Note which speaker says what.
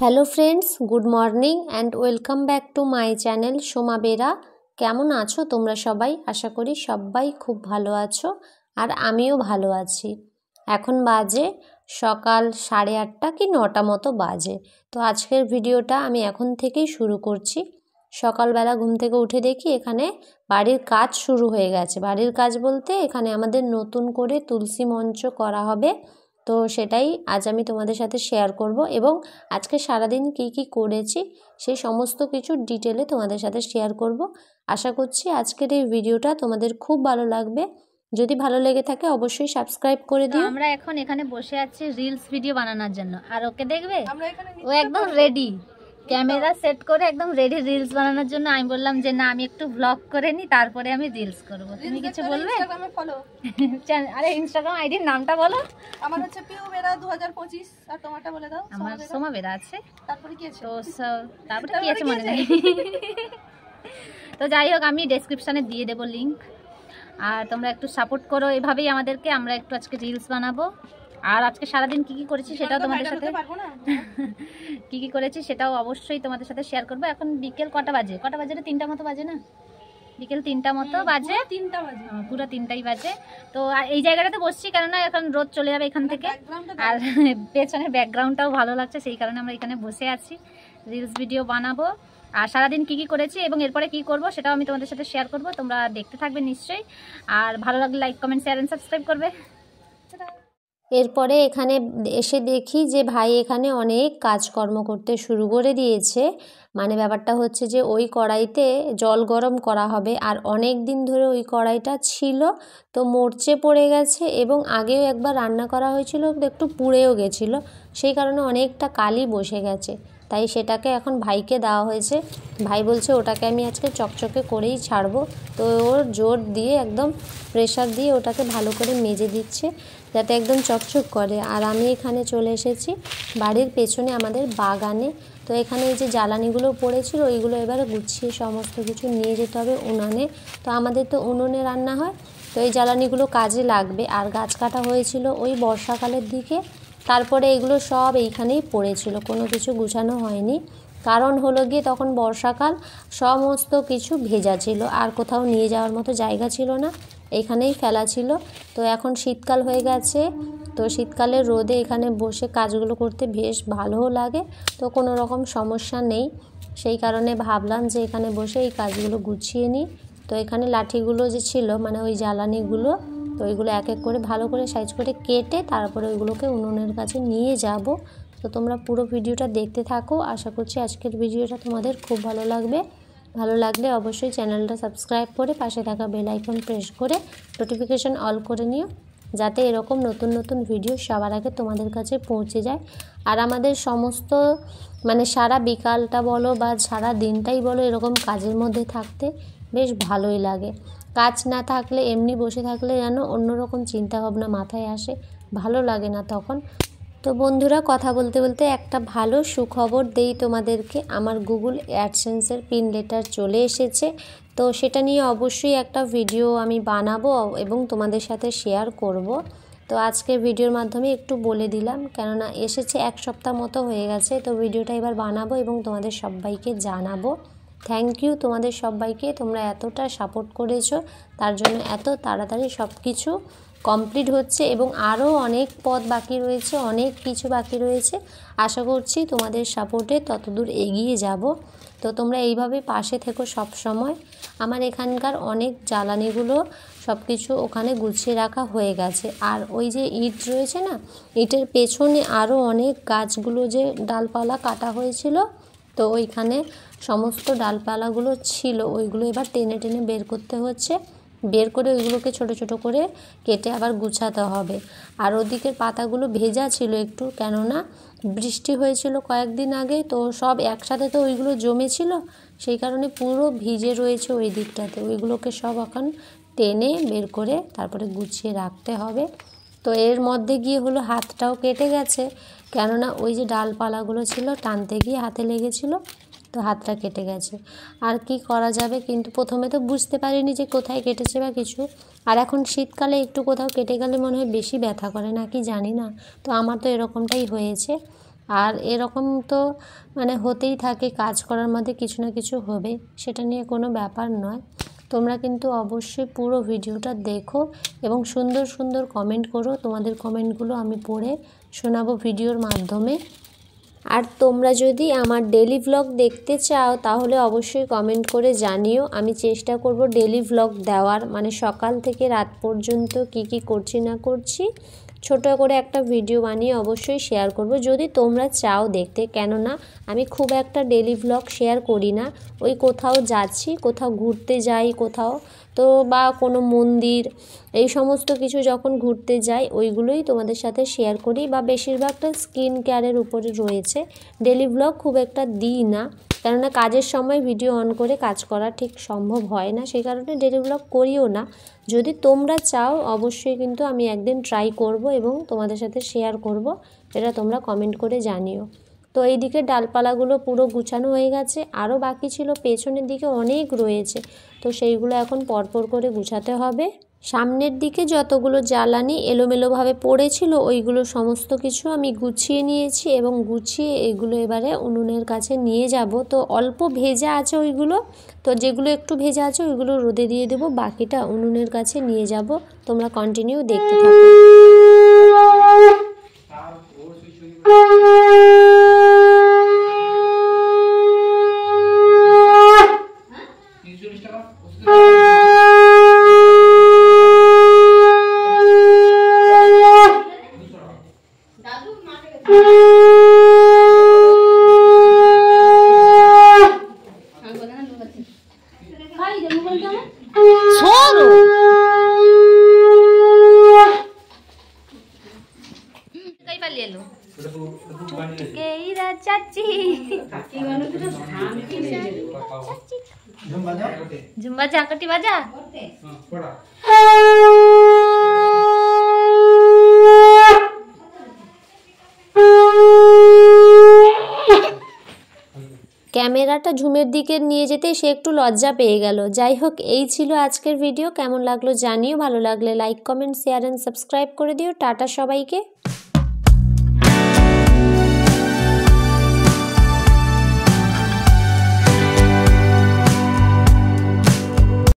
Speaker 1: Hello friends, good morning and welcome back to my channel Soma Bera. কেমন আছো তোমরা সবাই? আশা করি সবাই খুব ভালো আছো আর আমিও ভালো আছি। এখন বাজে সকাল 8:30 কি 9টা মতো বাজে। তো আজকের ভিডিওটা আমি এখন থেকেই শুরু করছি। সকালবেলা ঘুম থেকে উঠে দেখি এখানে বাড়ির কাজ শুরু হয়ে গেছে। বাড়ির কাজ বলতে এখানে আমাদের নতুন করে তুলসী মঞ্চ করা হবে। তো সেটাই আজ আমি তোমাদের সাথে শেয়ার করব এবং আজকে সারাদিন কি করেছি সেই সমস্ত কিছু ডিটেলে তোমাদের সাথে শেয়ার করব। আশা করছি আজকের এই ভিডিওটা তোমাদের খুব ভালো লাগবে। যদি ভালো লেগে থাকে অবশ্যই সাবস্ক্রাইব করে দিও।
Speaker 2: আমরা এখন এখানে বসে আছি রিলস ভিডিও বানানোর জন্য। আর ওকে দেখবে, ও একদম রেডি, ক্যামেরা সেট করে একদম রেডি রিলস বানানোর জন্য। আমি বললাম যে না, আমি একটু ব্লগ করে নি, তারপরে আমি রিলস করব। তুমি কিছু বলবে?
Speaker 3: ইনস্টাগ্রামে ফলো।
Speaker 2: আরে ইনস্টাগ্রাম আইডির নামটা বলো।
Speaker 3: আমার হচ্ছে পিউ বেরা 2025। আর তোমারটা বলে দাও।
Speaker 2: আমার সোমা বেরা আছে।
Speaker 3: তারপরে কি আছে?
Speaker 2: তো তারপরে কি আছে মনে নেই। তো যাই হোক, আমি ডেসক্রিপশনে দিয়ে দেবো লিংক। আর তোমরা একটু সাপোর্ট করো এভাবেই আমাদেরকে। আমরা একটু আজকে রিলস বানাবো। আর আজকে সারাদিন কি করেছি সেটাও তোমাদের সাথে কি করেছি সেটাও অবশ্যই তোমাদের সাথে শেয়ার করবো। এখন বিকেল কটা বাজে রে? 3টা মতো বাজে না? বিকেল 3টা মতো বাজে।
Speaker 3: 3টা বাজে,
Speaker 2: পুরো 3টাই বাজে। তো এই জায়গাটাতে বসছি কেননা এখন রোদ চলে যাবে এখান থেকে। আর পেছনের ব্যাকগ্রাউন্ডটাও ভালো লাগছে, সেই কারণে আমরা এখানে বসে আছি, রিলস ভিডিও বানাবো। আর সারাদিন কি করেছি এবং এরপরে কি করব সেটাও আমি তোমাদের সাথে শেয়ার করব। তোমরা দেখতে থাকবে নিশ্চয়ই। আর ভালো লাগলে like, comment, share and subscribe করবে।
Speaker 1: এরপরে এখানে এসে দেখি যে ভাই এখানে অনেক কাজকর্ম করতে শুরু করে দিয়েছে। মানে ব্যাপারটা হচ্ছে যে ওই কড়াইতে জল গরম করা হবে। আর অনেক দিন ধরে ওই কড়াইটা ছিল, তো মরচে পড়ে গেছে এবং আগেও একবার রান্না করা হয়েছিল, একটু পুড়েও গেছিলো, সেই কারণে অনেকটা কালি বসে গেছে। তাই সেটাকে এখন ভাইকে দেওয়া হয়েছে। ভাই বলছে ওটাকে আমি আজকে চকচকে করেই ছাড়বো। তো ওর জোর দিয়ে একদম প্রেশার দিয়ে ওটাকে ভালো করে মেজে দিচ্ছে যাতে একদম চকচক করে। আর আমি এখানে চলে এসেছি বাড়ির পেছনে আমাদের বাগানে। তো এখানে এই যে জ্বালানিগুলো পড়েছিল ওইগুলো এবারে গুছিয়ে সমস্ত কিছু নিয়ে যেতে হবে উনানে। তো আমাদের তো উনুনে রান্না হয়, তো এই জ্বালানিগুলো কাজে লাগবে। আর গাছ কাটা হয়েছিল ওই বর্ষাকালের দিকে, তারপরে এগুলো সব এইখানেই পড়েছিল, কোনো কিছু গুছানো হয়নি। কারণ হলো গিয়ে তখন বর্ষাকাল, সমস্ত কিছু ভেজা ছিল আর কোথাও নিয়ে যাওয়ার মতো জায়গা ছিল না, এইখানেই ফেলা ছিল। তো এখন শীতকাল হয়ে গেছে, তো শীতকালের রোদে এখানে বসে কাজগুলো করতে বেশ ভালোও লাগে, তো কোনো রকম সমস্যা নেই। সেই কারণে ভাবলাম যে এখানে বসে এই কাজগুলো গুছিয়ে নিই। তো এখানে লাঠিগুলো যে ছিল মানে ওই জ্বালানিগুলো, তো ওইগুলো এক এক করে ভালো করে সাইজ করে কেটে তারপরে ওইগুলোকে উনুনের কাছে নিয়ে যাব। তো তোমরা পুরো ভিডিওটা দেখতে থাকো। আশা করছি আজকের ভিডিওটা তোমাদের খুব ভালো লাগবে। ভালো লাগলে অবশ্যই চ্যানেলটা সাবস্ক্রাইব করে পাশে থাকা বেল আইকন প্রেস করে নোটিফিকেশান অল করে নিও, যাতে এরকম নতুন নতুন ভিডিও সবার আগে তোমাদের কাছে পৌঁছে যায়। আর আমাদের সমস্ত মানে সারা বিকালটা বলো বা সারা দিনটাই বলো এরকম কাজের মধ্যে থাকতে বেশ ভালোই লাগে। কাজ না থাকলে এমনি বসে থাকলে যেন অন্যরকম চিন্তাভাবনা মাথায় আসে, ভালো লাগে না তখন। তো বন্ধুরা, কথা বলতে বলতে একটা ভালো সুখবর দেই তোমাদেরকে। আমার গুগল অ্যাডসেন্সের পিন লেটার চলে এসেছে। তো সেটা নিয়ে অবশ্যই একটা ভিডিও আমি বানাবো এবং তোমাদের সাথে শেয়ার করব। তো আজকে ভিডিওর মাধ্যমে একটু বলে দিলাম, কেননা এসেছে 1 সপ্তাহ মতো হয়ে গেছে। তো ভিডিওটা এবার বানাবো এবং তোমাদের সবাইকে জানাবো। থ্যাংক ইউ তোমাদের সবাইকে, তোমরা এতটা সাপোর্ট করেছো, তার জন্য এত তাড়াতাড়ি সব কিছু কমপ্লিট হচ্ছে এবং আরও অনেক পথ বাকি রয়েছে, অনেক কিছু বাকি রয়েছে। আশা করছি তোমাদের সাপোর্টে ততদূর এগিয়ে যাব। তো তোমরা এইভাবে পাশে থেকো সব সময়। আমার এখানকার অনেক জ্বালানিগুলো সব কিছু ওখানে গুছিয়ে রাখা হয়ে গেছে। আর ওই যে ইট রয়েছে না, ইটের পেছনে আরও অনেক গাছগুলো যে ডালপালা কাটা হয়েছিল, তো ওইখানে সমস্ত ডালপালাগুলো ছিল, ওইগুলো এবার টেনে টেনে বের করতে হচ্ছে। বের করে ওইগুলোকে ছোট ছোট করে কেটে আবার গুছাতে হবে। আর ওদিকের পাতাগুলো ভেজা ছিল একটু, কেননা বৃষ্টি হয়েছিল কয়েকদিন আগে, তো সব একসাথে তো ওইগুলো জমেছিল, সেই কারণে পুরো ভিজে রয়েছে ওই দিকটাতে। ওইগুলোকে সব এখন টেনে বের করে তারপরে গুছিয়ে রাখতে হবে। তো এর মধ্যে গিয়ে হলো হাতটাও কেটে গেছে, কেননা ওই যে ডালপালাগুলো ছিল টানতে গিয়ে হাতে লেগেছিলো, তো হাতটা কেটে গেছে। আর কি করা যাবে, কিন্তু প্রথমে তো বুঝতে পারিনি যে কোথায় কেটেছে বা কিছু। আর এখন শীতকালে একটু কোথাও কেটে গেলে মনে হয় বেশি ব্যথা করে, না কি জানি না, তো আমার তো এরকমটাই হয়েছে। আর এরকম তো মানে হতেই থাকে, কাজ করার মধ্যে কিছু না কিছু হবে, সেটা নিয়ে কোনো ব্যাপার নয়। তোমরা কিন্তু অবশ্যই পুরো ভিডিওটা দেখো এবং সুন্দর সুন্দর কমেন্ট করো, তোমাদের কমেন্টগুলো আমি পড়ে শোনাবো ভিডিওর মাধ্যমে। আর তোমরা যদি আমার ডেলি ভ্লগ দেখতে চাও তাহলে অবশ্যই কমেন্ট করে জানিও, আমি চেষ্টা করব ডেলি ভ্লগ দেওয়ার, মানে সকাল থেকে রাত পর্যন্ত কি করছি না করছি ছোট করে একটা ভিডিও বানিয়ে অবশ্যই শেয়ার করব যদি তোমরা চাও দেখতে। কেননা আমি খুব একটা ডেলি ভ্লগ শেয়ার করি না, ওই কোথাও যাচ্ছি, কোথাও ঘুরতে যাই কোথাও, তো বা কোনো মন্দির এই সমস্ত কিছু যখন ঘুরতে যাই ওইগুলোই তোমাদের সাথে শেয়ার করি, বা বেশিরভাগটা স্কিন কেয়ারের উপরে রয়েছে। ডেলি ভ্লগ খুব একটা দিই না, কেননা কাজের সময় ভিডিও অন করে কাজ করা ঠিক সম্ভব হয় না, সেই কারণে ডেলি ভ্লগ করিও না। যদি তোমরা চাও অবশ্যই কিন্তু আমি একদিন ট্রাই করব এবং তোমাদের সাথে শেয়ার করব, এটা তোমরা কমেন্ট করে জানিও। তো এইদিকে ডালপালাগুলো পুরো গুছানো হয়ে গেছে, আরও বাকি ছিল, পেছনের দিকে অনেক রয়েছে, তো সেইগুলো এখন পরপর করে গুছাতে হবে। সামনের দিকে যতগুলো জ্বালানি এলোমেলোভাবে পড়েছিল ওইগুলো সমস্ত কিছু আমি গুছিয়ে নিয়েছি এবং গুছিয়ে এগুলো এবারে উনুনের কাছে নিয়ে যাব। তো অল্প ভেজা আছে ওইগুলো, তো যেগুলো একটু ভেজা আছে ওইগুলো রোদে দিয়ে দেবো, বাকিটা উনুনের কাছে নিয়ে যাব। তোমরা কন্টিনিউ দেখতে থাকো।
Speaker 2: झुम्बा जाकटी बाजा
Speaker 1: ক্যামেরাটা ঝুমের দিকে নিয়ে যেতে সে একটু লজ্জা পেয়ে গেল। যাই হোক, এই ছিল আজকের ভিডিও। কেমন লাগলো জানিও, ভালো লাগলে like comment share and subscribe করে দিও। টাটা সবাইকে।